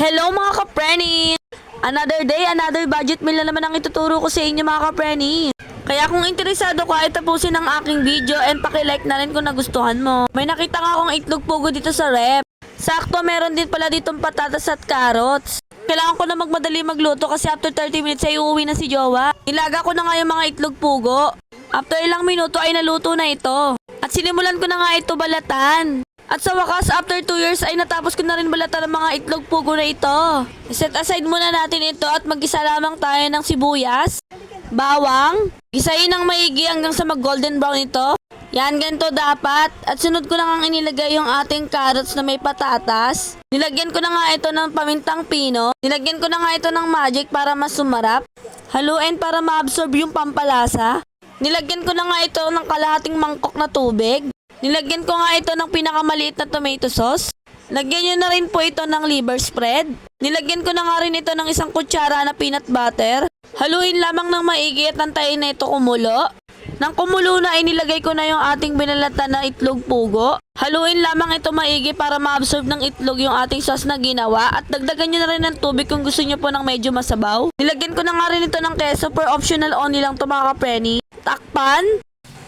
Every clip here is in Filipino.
Hello mga kapreni! Another day, another budget meal na naman ang ituturo ko sa inyo mga kapreni. Kaya kung interesado ka, ay tapusin ang aking video and pakilike na rin kung nagustuhan mo. May nakita nga akong itlog pugo dito sa rep. Sakto, meron din pala ditong patatas at carrots. Kailangan ko na magmadali magluto kasi after 30 minutes ay uuwi na si Jowa. Nilaga ko na nga yung mga itlog pugo. After ilang minuto ay naluto na ito. At sinimulan ko na nga ito balatan. At sa wakas, after 2 years ay natapos ko na rin balatan ng mga itlog pugo na ito. Set aside muna natin ito at mag-isa lamang tayo ng sibuyas, bawang, gisahin ng maigi hanggang sa mag-golden brown ito. Yan, ganito dapat. At sunod ko na nga inilagay yung ating carrots na may patatas. Nilagyan ko na nga ito ng pamintang pino. Nilagyan ko na nga ito ng magic para mas sumarap. Haluin para ma-absorb yung pampalasa. Nilagyan ko na nga ito ng kalahating mangkok na tubig. Nilagyan ko nga ito ng pinakamaliit na tomato sauce. Lagyan nyo na rin po ito ng liver spread. Nilagyan ko na nga rin ito ng isang kutsara na peanut butter. Haluin lamang ng maigi at antayin na ito kumulo. Nang kumulo na, inilagay ko na yung ating binalatan na itlog pugo. Haluin lamang ito maigi para ma-absorb ng itlog yung ating sauce na ginawa. At dagdagan nyo na rin ng tubig kung gusto nyo po ng medyo masabaw. Nilagyan ko na nga rin ito ng keso, per optional only lang ito mga kapreni. Takpan.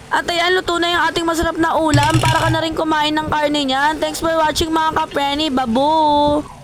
At ayan, luto na yung ating masarap na ulam para ka na rin kumain ng karne niyan. Thanks for watching mga kapreni. Babu!